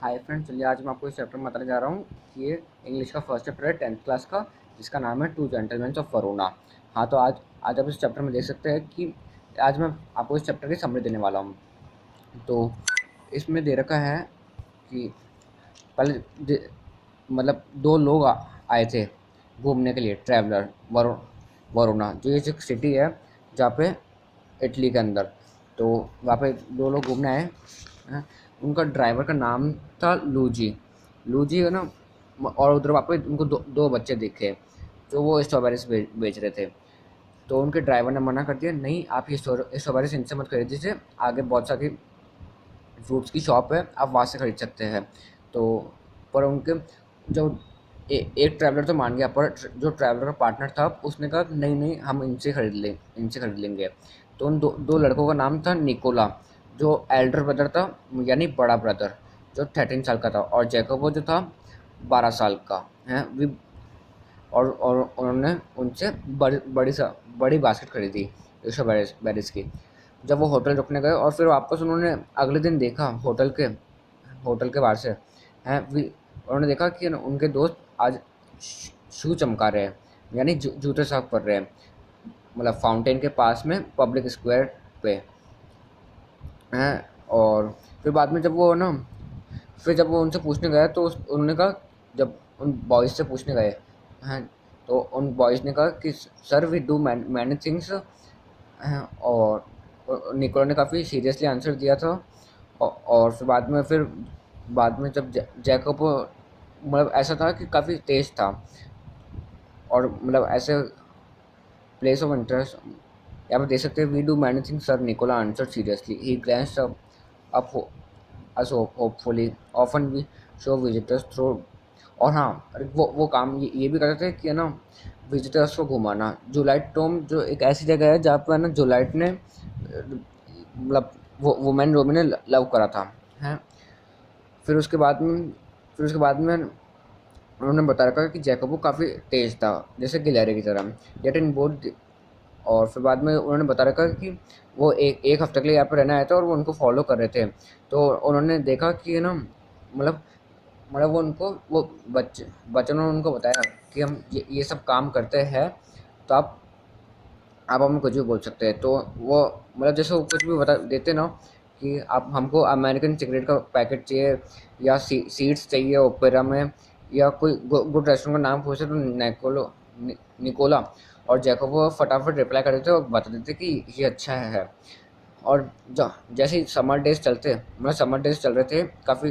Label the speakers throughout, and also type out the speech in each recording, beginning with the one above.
Speaker 1: Hi friends, चलिए आज मैं आपको इस चैप्टर में बताने जा रहा हूँ कि ये इंग्लिश का फर्स्ट चैप्टर है 10th क्लास का, जिसका नाम है टू जेंटलमैन ऑफ वरुणा। हाँ, तो आज आज आप इस चैप्टर में देख सकते हैं कि आज मैं आपको इस चैप्टर की समरी देने वाला हूँ। तो इसमें दे रखा है कि पहले मतलब दो लोग आए थे घूमने के लिए, ट्रैवलर वरुणा, जो ये एक सिटी है जहाँ पे इटली के अंदर। तो वहाँ पे दो लोग घूमने आए हैं। उनका ड्राइवर का नाम था लूजी। लूजी है ना। और उधर वहाँ पे उनको दो बच्चे दिखे जो वो स्ट्रॉबेरीज बेच रहे थे। तो उनके ड्राइवर ने मना कर दिया, नहीं आप ये स्ट्रॉबेरीज इनसे मत खरीद दीजिए, आगे बहुत सारी फ्रूट्स की शॉप है, आप वहाँ से खरीद सकते हैं। तो पर उनके जो एक ट्रैवलर तो मान गया, पर जो ट्रैवलर का पार्टनर था उसने कहा नहीं नहीं, हम इनसे खरीद लेंगे। तो उन दो लड़कों का नाम था निकोला, जो एल्डर ब्रदर था, यानी बड़ा ब्रदर, जो 13 साल का था, और जैकोबो जो था 12 साल का है। और उन्होंने उनसे बड़ी बास्केट खरीदी स्ट्रॉबेरीज की। जब वो होटल रुकने गए और फिर वापस उन्होंने अगले दिन देखा होटल के बाहर से हैं, उन्होंने देखा कि उनके दोस्त आज शू चमका रहे हैं, यानी जूते साफ कर रहे हैं, मतलब फाउंटेन के पास में पब्लिक स्क्वायर पे हैं। और फिर बाद में जब वो उनसे पूछने गया तो उन्होंने कहा, जब उन बॉयज़ से पूछने गए हैं, तो उन बॉयज़ ने कहा कि sir we do many things. और निकोला ने काफ़ी सीरियसली आंसर दिया था। और फिर बाद में जब जैकब, मतलब ऐसा था कि काफ़ी तेज था, और मतलब ऐसे प्लेस ऑफ इंटरेस्ट यहाँ पर देख सकते हैं, we do many things sir, Nikola answer seriously, he glanced up us hopefully, often we show visitors through. और हाँ, अरे वो काम ये भी करते थे कि है ना, विजिटर्स को घुमाना। जूलाइट टोम जो एक ऐसी जगह है जहाँ पर ना जूलाइट ने मतलब वो वुमेन रोमी ने लव करा था हैं। फिर उसके बाद में फिर उसके बाद में उन्होंने बता रखा कि जैकोबो काफ़ी तेज था, जैसे गिलहरी की तरह, येट इन बोथ। और फिर बाद में उन्होंने बता रखा कि वो एक हफ्ते के लिए यहाँ पर रहने आए थे और वो उनको फॉलो कर रहे थे। तो उन्होंने देखा कि है ना, मतलब वो बच्चों ने उनको बताया कि हम ये सब काम करते हैं, तो आप हमें कुछ भी बोल सकते हैं। तो वो मतलब जैसे वो कुछ भी बता देते ना, कि आप हमको अमेरिकन सिगरेट का पैकेट चाहिए, या सीट्स चाहिए ओपेरा में, या कोई गुड रेस्टोरेंट का नाम पूछे तो निकोला और जैकोबो फटाफट रिप्लाई कर देते और बता देते कि ये अच्छा है। और जैसे ही समर डेज चल रहे थे, काफ़ी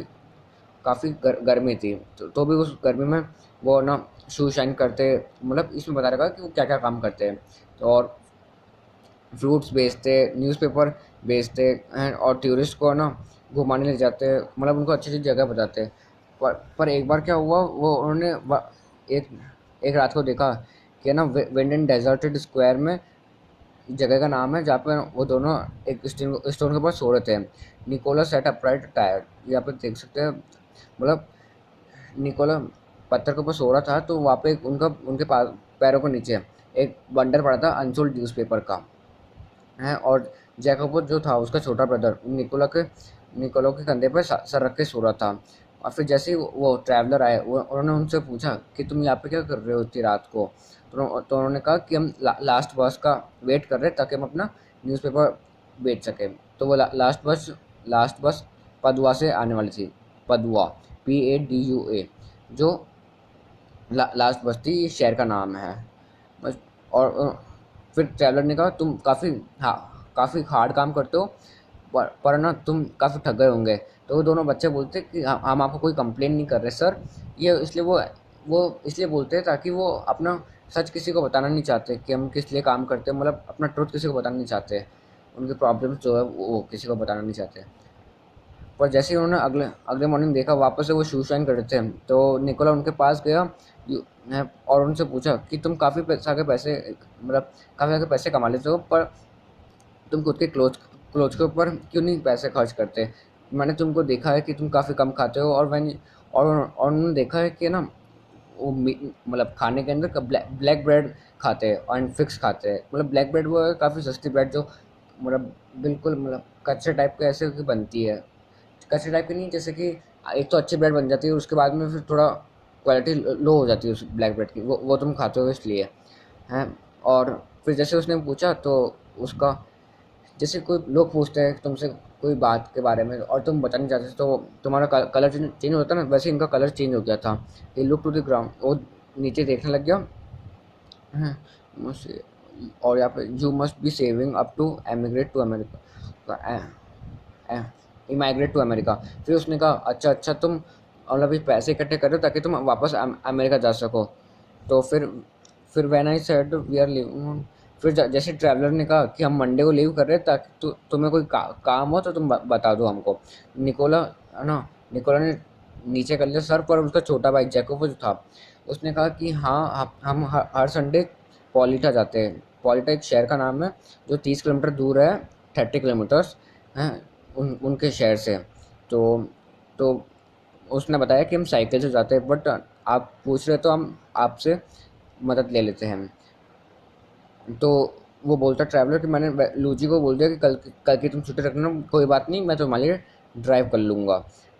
Speaker 1: काफ़ी गर्मी थी, तो भी उस गर्मी में वो ना शू शाइन करते, मतलब इसमें बता रखा कि वो क्या क्या काम करते हैं। तो और फ्रूट्स बेचते, न्यूज़पेपर बेचते हैं, और टूरिस्ट को ना घुमाने ले जाते, मतलब उनको अच्छी अच्छी जगह बताते। पर एक बार क्या हुआ, वो उन्होंने एक एक रात को देखा कि ना विंड इन डेजर्टेड स्क्वायर में जगह का नाम है, जहाँ पे वो दोनों एक स्टोन के पास सो रहे थे। निकोला सेट अपराइट टायर्ड, यहाँ पे देख सकते हैं, मतलब निकोला पत्थर के ऊपर सो रहा था, तो वहाँ पे उनका उनके पास पैरों के नीचे एक बंडल पड़ा था अनसोल्ड न्यूज़पेपर का है। और जैकोब जो था उसका छोटा ब्रदर निकोला के कंधे पर सर रख के सो रहा था। और फिर जैसे ही वो ट्रैवलर आए, उन्होंने उनसे पूछा कि तुम यहाँ पे क्या कर रहे हो इतनी रात को। तो उन्होंने कहा कि हम लास्ट बस का वेट कर रहे हैं ताकि हम अपना न्यूज़पेपर बेच सकें। तो वो लास्ट बस पदुआ से आने वाली थी। पदुआ, PADUA, जो लास्ट बस थी, ये शहर का नाम है बस। और फिर ट्रैवलर ने कहा, तुम काफ़ी हार्ड काम करते हो, पर ना तुम काफ़ी थक गए होंगे। तो वो दोनों बच्चे बोलते कि हम आपको कोई कंप्लेन नहीं कर रहे सर, ये इसलिए वो इसलिए बोलते हैं ताकि वो अपना सच किसी को बताना नहीं चाहते कि हम किस लिए काम करते हैं, मतलब अपना ट्रुथ किसी को बताना नहीं चाहते, उनकी प्रॉब्लम्स जो है वो किसी को बताना नहीं चाहते। पर जैसे ही उन्होंने अगले अगले मॉर्निंग देखा, वापस से वो शू शाइन कर रहे थे, तो निकोला उनके पास गया और उनसे पूछा कि तुम काफ़ी पैसे, मतलब काफ़ी सारे पैसे कमा लेते हो, पर तुम खुद के क्लोथ के ऊपर क्यों नहीं पैसे खर्च करते। मैंने तुमको देखा है कि तुम काफ़ी कम खाते हो, और उन्होंने देखा है कि ना वो मतलब खाने के अंदर ब्लैक ब्रेड खाते हैं और फिक्स खाते हैं। मतलब ब्लैक ब्रेड वो है काफ़ी सस्ती ब्रेड, जो मतलब बिल्कुल मतलब कच्चे टाइप के ऐसे की बनती है, कच्चे टाइप की नहीं, जैसे कि एक तो अच्छी ब्रेड बन जाती है, उसके बाद में फिर थोड़ा क्वालिटी लो हो जाती है उस ब्लैक ब्रेड की, वो तुम खाते हो इसलिए हैं। और फिर जैसे उसने पूछा तो उसका, जैसे कोई लोग पूछते हैं तुमसे कोई बात के बारे में और तुम बताना चाहते हो तो तुम्हारा कलर चेंज होता है ना, वैसे इनका कलर चेंज हो गया था। ये लुक टू द ग्राउंड, वो नीचे देखने लग गया हैं। और यहाँ पे you must be saving up to emigrate to America, immigrate to America. फिर उसने कहा अच्छा अच्छा, तुम मतलब अभी पैसे इकट्ठे कर रहे हो ताकि तुम वापस अमेरिका जा सको। तो फिर when I said we are leaving, फिर जैसे ट्रैवलर ने कहा कि हम मंडे को लीव कर रहे हैं ताकि तुम्हें कोई काम हो तो तुम बता दो हमको। निकोला, है ना, निकोला ने नीचे कर लिया सर, पर उसका छोटा भाई जैकोब जो था उसने कहा कि हाँ हम हर संडे पॉलिटा जाते हैं। पॉलिटा एक शहर का नाम है जो 30 किलोमीटर दूर है, 30 किलोमीटर्स हैं उनके शहर से। तो तो उसने बताया कि हम साइकिल से जाते हैं, बट आप पूछ रहे तो हम आपसे मदद ले लेते हैं। तो वो बोलता ट्रैवलर कि मैंने लूजी को बोल दिया कि कल की तुम छुट्टी रखना, कोई बात नहीं, मैं तुम्हारे लिए ड्राइव कर लूँगा।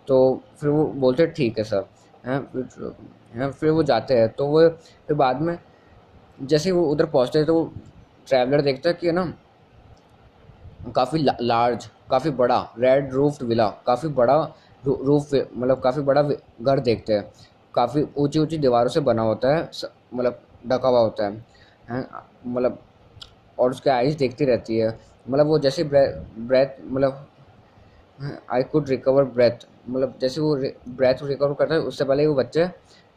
Speaker 1: तो फिर वो बोलते ठीक है सर, हैं। फिर वो जाते हैं, तो वो फिर बाद में जैसे ही वो उधर पहुँचते हैं तो वो ट्रैवलर देखता है कि है ना, काफ़ी लार्ज, काफ़ी बड़ा रेड रूफ्ड विला, काफ़ी बड़ा रूफ, मतलब काफ़ी बड़ा घर देखते हैं। काफ़ी ऊंची ऊंची दीवारों से बना होता है, मतलब ढका हुआ होता है हैं, मतलब। और उसके आइज़ देखती रहती है, मतलब वो जैसे ब्रेथ मतलब आई कुड रिकवर ब्रेथ, मतलब जैसे वो ब्रेथ रिकवर करता है उससे पहले ही वो बच्चे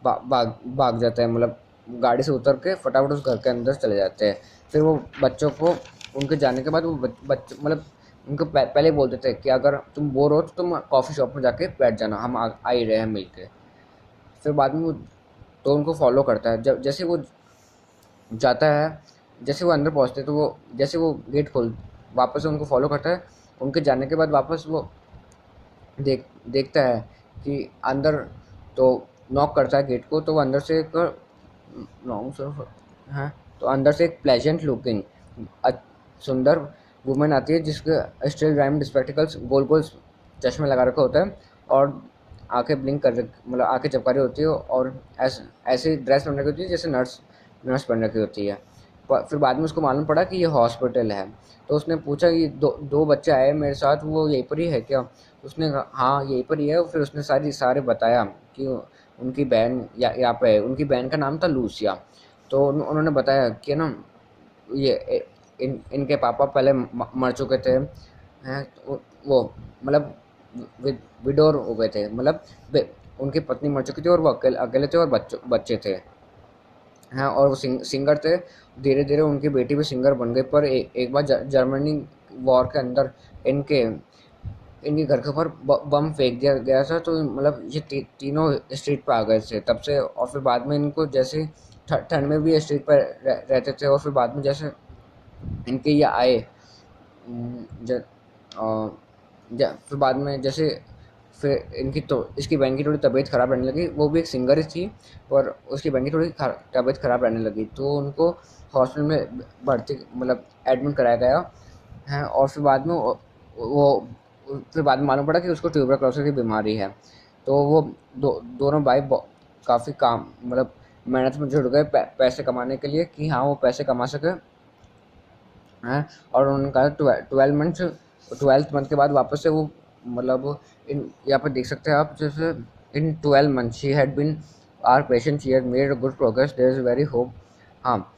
Speaker 1: भाग जाते हैं, मतलब गाड़ी से उतर के फटाफट उस घर के अंदर चले जाते हैं। फिर वो बच्चों को उनके जाने के बाद वो बच्चे मतलब उनको पहले ही बोल देते हैं कि अगर तुम बोर हो तो तुम कॉफ़ी शॉप में जाके बैठ जाना, हम आ ही रहे हैं मिल के। फिर बाद में वो तो उनको फॉलो करता है, जब जैसे वो जाता है, जैसे वो अंदर पहुंचते हैं तो वो जैसे वो गेट खोल वापस से उनको फॉलो करता है। उनके जाने के बाद वापस वो देखता है कि अंदर, तो नॉक करता है गेट को, तो वो अंदर से एक रॉन्ग सर है, तो अंदर से एक प्लेजेंट लुकिंग सुंदर वुमेन आती है जिसके स्टिल डायमंड स्पेक्टिकल्स, गोल गोल चश्मे लगा रखा होता है और आंखें ब्लिंक कर मतलब आंखें चमका रही होती है, और ऐसी ड्रेस पहन रखी होती है जैसे नर्स नर्स पहन रखी होती है। फिर बाद में उसको मालूम पड़ा कि ये हॉस्पिटल है। तो उसने पूछा ये दो बच्चे आए मेरे साथ, वो यहीं पर ही है क्या? उसने कहा हाँ यहीं पर ही है। फिर उसने सारे बताया कि उनकी बहन यहाँ पे है, उनकी बहन का नाम था लूसिया। तो उन्होंने बताया कि ना ये इनके पापा पहले मर चुके थे हैं, तो वो मतलब विडोर हो गए थे, मतलब उनकी पत्नी मर चुकी थी और वो अकेले अकेले थे और बच्चे थे हैं, और वो सिंगर थे। धीरे धीरे उनकी बेटी भी सिंगर बन गई, पर एक बार जर्मनी वॉर के अंदर इनके इनके घर के ऊपर बम फेंक दिया गया था, तो मतलब ये तीनों स्ट्रीट पर आ गए थे तब से। और फिर बाद में इनको जैसे ठंड में भी स्ट्रीट पर रहते थे, और फिर बाद में जैसे इनके ये आए ज, अ, फिर बाद में जैसे फिर इनकी तो इसकी बहन की थोड़ी तबीयत ख़राब रहने लगी, वो भी एक सिंगर ही थी, पर उसकी बहन की थोड़ी तबीयत ख़राब रहने लगी, तो उनको हॉस्पिटल में भर्ती मतलब एडमिट कराया गया है। और फिर बाद में वो फिर बाद में मालूम पड़ा कि उसको ट्यूबरक्लोसिस की बीमारी है। तो वो दोनों भाई काफ़ी काम मतलब मेहनत में जुट गए पैसे कमाने के लिए, कि हाँ वो पैसे कमा सके हैं। और उन्होंने कहा 12 मंथ के बाद वापस से वो मतलब इन यहाँ पर देख सकते हैं आप, जैसे इन 12 month she had been our patient, she had made good progress, there is very hope. हाँ,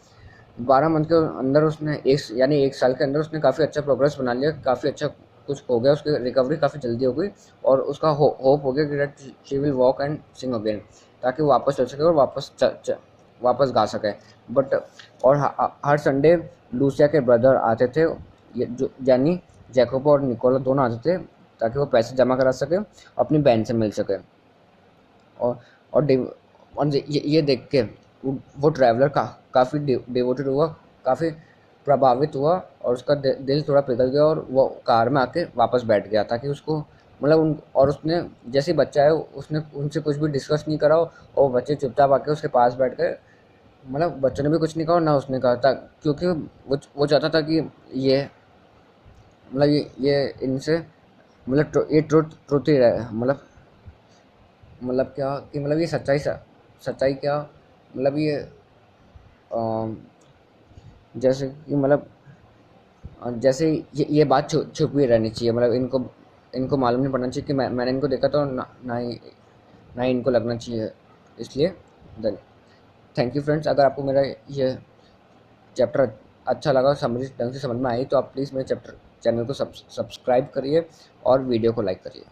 Speaker 1: 12 मंथ के अंदर उसने यानी 1 साल के अंदर उसने काफ़ी अच्छा प्रोग्रेस बना लिया, काफ़ी अच्छा कुछ हो गया, उसकी रिकवरी काफ़ी जल्दी हो गई, और उसका होप हो गया कि that she will walk and sing again, ताकि वो वापस चल सके और वापस गा सके। बट और हर संडे लूसिया के ब्रदर आते थे, ये जो यानी जैकोब और निकोला दोनों आते थे, ताकि वो पैसे जमा करा सके, अपनी बहन से मिल सके। और और ये देख के वो ट्रैवलर काफ़ी डिवोटेड हुआ, काफ़ी प्रभावित हुआ, और उसका दिल थोड़ा पिघल गया, और वो कार में आके वापस बैठ गया ताकि उसको मतलब उन, और उसने जैसे ही बच्चा है उसने उनसे कुछ भी डिस्कस नहीं करा, और बच्चे चुपचाप आके उसके पास बैठ गए। मतलब बच्चों ने भी कुछ नहीं कहा ना उसने कहा था, क्योंकि वो चाहता था कि ये मतलब ये इनसे मतलब ये ट्रुथ ट्रुथ ही रहे, मतलब मतलब क्या कि मतलब ये सच्चाई क्या, मतलब ये जैसे कि मतलब जैसे ये बात छुपी रहनी चाहिए, मतलब इनको मालूम नहीं पड़ना चाहिए कि मैंने इनको देखा, तो ना ही इनको लगना चाहिए। इसलिए धन्य थैंक यू फ्रेंड्स। अगर आपको मेरा ये चैप्टर अच्छा लगा, समझ ढंग से समझ में आई, तो आप प्लीज़ मेरे चैनल को सब्सक्राइब करिए और वीडियो को लाइक करिए।